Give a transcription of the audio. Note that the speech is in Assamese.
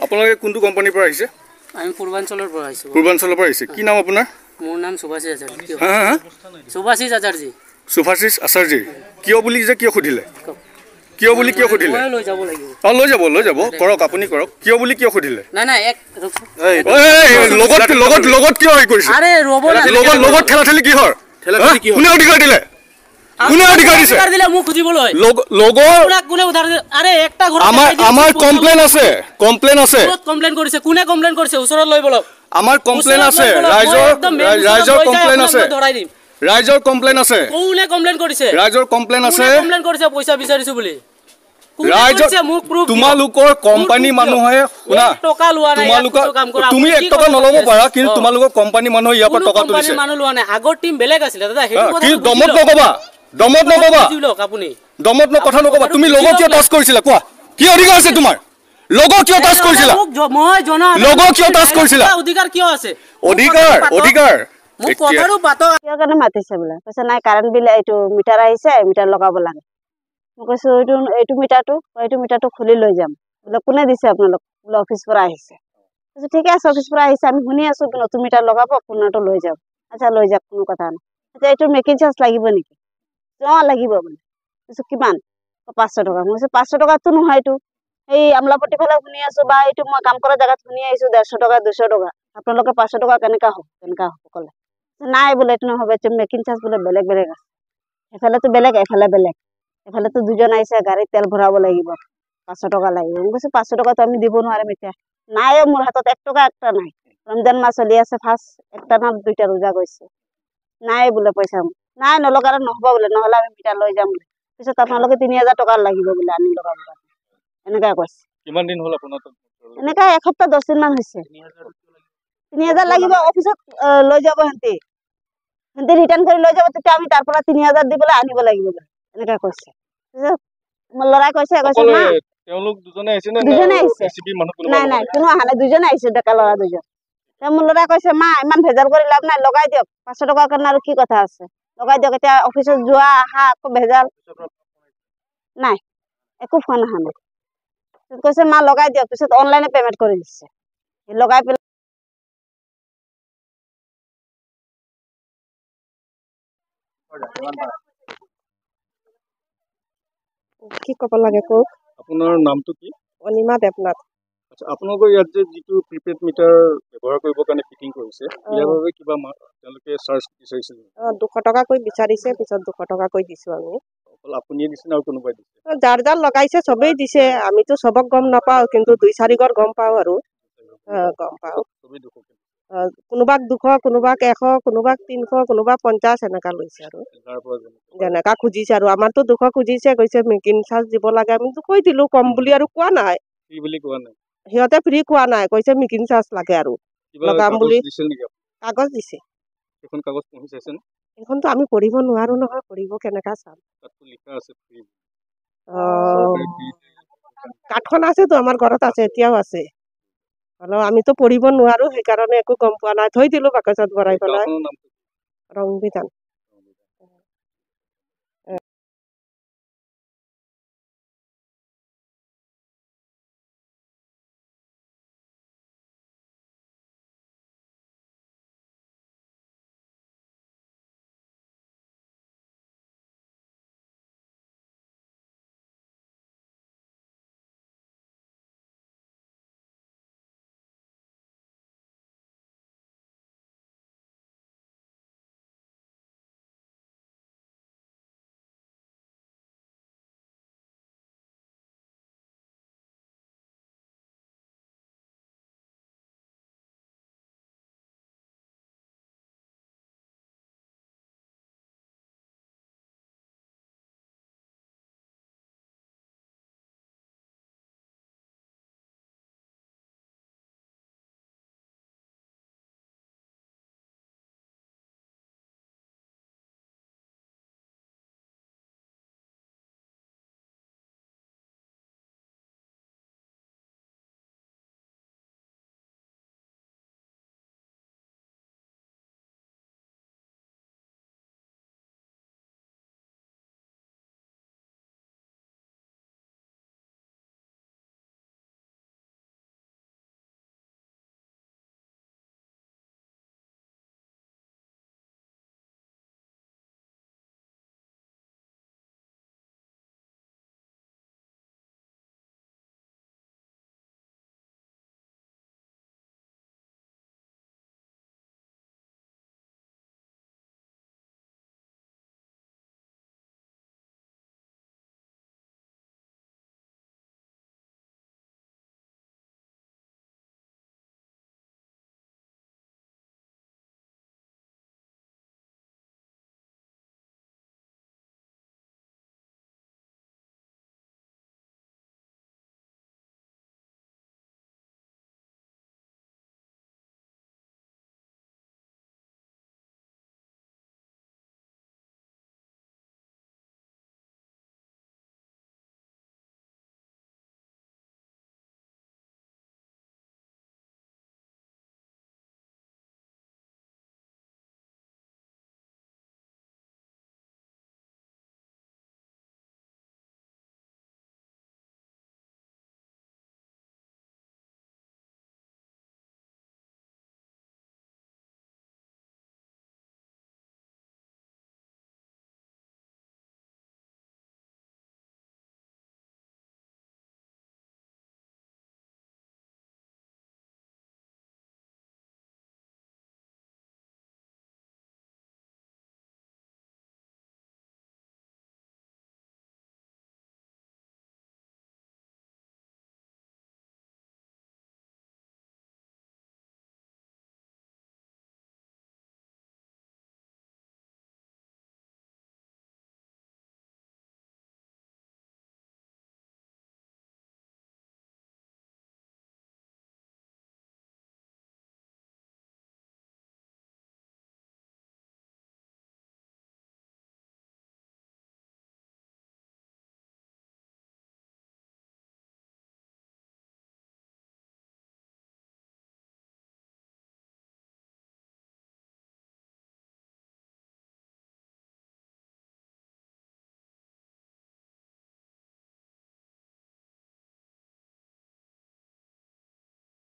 আপোনালোকে কোনটো কোম্পানীৰ পৰা আহিছে? আমি পূৰ্বাঞ্চলৰ পৰা আহিছো। পূৰ্বাঞ্চলৰ পৰা আহিছে। কি নাম আপোনাৰ? মোৰ নাম সুভাষিস আচাৰ্য। হা সুভাষিস আচাৰ্য। সুভাষিস আচাৰ্য। কিয় বুলি যে কিয় সুধিলে? কিয় বুলি কিয় সুধিলে? মই লৈ যাব লাগিব। লৈ যাব কৰক আপুনি কৰক। কিয় বুলি কিয় সুধিলে? নাই এক লগত কিয় হৈ কৰিছে? আৰে ৰব না। লগত ঠেলাঠেলি কিহৰ? কোনে অধিকাৰ দিলে? কোনে অধিকাৰ দিছে? মোক খুজিবলৈ কোনে উধাৰ আৰে একটা ঘৰ আমাৰ কমপ্লেইন আছে। কমপ্লেইন কৰিছে। কোনে কমপ্লেইন কৰিছে? ওচৰত লৈ বলক। আমাৰ কমপ্লেইন আছে। ৰাইজৰ কমপ্লেইন আছে। ৰাইজৰ কমপ্লেইন আছে। কোনে কমপ্লেইন কৰিছে? ৰাইজৰ কমপ্লেইন আছে। কমপ্লেইন কৰিছে পইচা বিচাৰিছো বুলি। ৰাইজৰ তোমালোকৰ কোম্পানী মানুহে শুনা টকা লোৱা নাই। তুমি 1 টকা নলব পাৰা কিন্তু তোমালোকৰ কোম্পানী মানুহে ইয়াৰ পৰা টকা তুলিছে। মানুহ লোৱা নাই। আগৰ টিম বেলেগ আছিল দাদা। সেইটো কথা কি দমত নকবা। দমত কথা নকবা। তুমি লগৰ কিয় টাচ কৰিছিলা কোৱা? কি অধিকাৰ আছে তোমাৰ? লগৰ কিয় টাচ কৰিছিলা? মই জনা লগৰ কিয় টাচ কৰিছিলা? অধিকাৰ কিয় আছে? অধিকাৰ মোক কথাটো পাতো কিয় কাৰণে মাতিছে বোলে? কৈছে নাই কাৰেণ্ট বিল এইটো মিটাৰ আহিছে, মিটাৰ লগাব লাগে। মই কৈছো এইটো মিটাৰটো খুলি লৈ যাম। বোলে কোনে দিছে আপোনালোক? বোলে অফিচ পৰা আহিছে। কৈছো ঠিকে আছে অফিচ পৰা আহিছে আমি শুনি আছো নতুন মিটাৰ লগাব পুনৰটো লৈ যাম। আচ্ছা লৈ যাওক কোনো কথা নাই। আচ্ছা এইটো মেকিং চাৰ্জ লাগিব নেকি? লাগিব বোলে। কৈছো কিমান? 500 টকা। মই কৈছো 500 টকাতো নহয় এইটো। এই আমলাপট্টি ফালে শুনি আছো বা এইটো মই কাম কৰা জেগাত শুনি আহিছো 150 টকা 200 টকা। আপোনালোকে 500 টকা কেনেকা হ'ব ক'লে? নাই বোলে এইটো নহ'ব। এইটো মেকিং চাৰ্জ বোলে বেলেগ বেলেগ আছে। এফালেতো বেলেগ এফালে বেলেগ। এফালেতো দুজন আহিছে গাড়ীত তেল ভৰাব লাগিব 500 টকা লাগিব। মই কৈছো 500 টকাতো আমি দিব নোৱাৰিম এতিয়া। নাই মোৰ হাতত 1 টকা একটা নাই। ৰমজান মাহ চলি আছে। ফাৰ্ষ্ট একটা না দুইটা ৰোজা গৈছে। নাই বোলে পইচা নাই নলগালে নহ'ব বোলে। নহ'লে আমি মিটাৰ লৈ যাম বোলে। পিছত আপোনালোকে 3000 টকা লাগিব বোলে আনি লগাব কাৰণে। এনেকা কৈছে। কিমান দিন হ'ল আপোনাৰ? এনেকা এসপ্তাহ 10 দিন মান হৈছে। 3000 লাগিব অফিসত লৈ যাব হেঁতে ৰিটাৰ্ণ কৰি লৈ যাব। তেতিয়া আমি তাৰ পৰা 3000 দি পেলাই আনিব লাগিব এনেকা কৈছে। মোৰ ল'ৰাই কৈছে মা তেওঁলোক দুজনে আহিছে নে? এসিবি মানুহ কোনো? নাই কোনো অহা নাই। দুজনে আহিছে ডেকা ল'ৰা দুজন। মোৰ ল'ৰাই কৈছে মা ইমান ভেজাল কৰি লাভ নাই লগাই দিয়ক। 500 টকাৰ কাৰণে আৰু কি কথা আছে? লগাই দিয়ক। এতিয়া অফিসত যোৱা আহা আকৌ ভেজাল নাই। একো ফোন অহা নাই। কৈছে মা লগাই দিয়ক। পিছত অনলাইনে পেমেন্ট কৰি দিছে। লগাই পেলাই কি ক'ব লাগে কওক? আপোনাৰ নামটো কি? অনিমা দেৱনাথ। আচ্ছা আপোনালোকৰ ইয়াত যে যিটো প্ৰিপেড মিটাৰ ব্যৱহাৰ কৰিবৰ কাৰণে ফিটিং কৰিছে ইয়াৰ বাবে কিবা তেওঁলোকে চাৰ্জ বিচাৰিছিল? 200 টকা কৈ বিচাৰিছে। পিছত 200 টকা কৈ দিছো আমি। অকল আপুনিয়ে দিছে আৰু কোনোবাই দিছে? যাৰ লগাইছে চবেই দিছে। আমিতো চবক গম নাপাও কিন্তু 2-4 ঘৰ গম পাও আৰু গম পাও। কোনোবাক 200 কোনোবাক 100 কোনোবাক 300 কোনোবাক 50 এনেকা লৈছে আৰু যেনেকা খুজিছে আৰু আমাৰতো 200 খুজিছে। কৈছে মেকিং চাৰ্জ দিব লাগে। আমিতো কৈ দিলো কম বুলি আৰু কোৱা নাই। সিহঁতে ফ্ৰী কোৱা নাই। কৈছে মেকিং চাৰ্জ লাগে আৰু লগাম বুলি কাগজ দিছে। এখন কাগজ পঢ়ি চাইছেন? এখনতো আমি পঢ়িব নোৱাৰো নহয়। পঢ়িব কেনেকা চাম? তাতটো লিখা আছে ফ্ৰী। কাঠখন আছেতো আমাৰ ঘৰত আছে এতিয়াও আছে। হ'লেও আমিতো পঢ়িব নোৱাৰো সেইকাৰণে একো গম পোৱা নাই। থৈ দিলো বাকচত ভৰাই পেলাই। ৰংবিধান।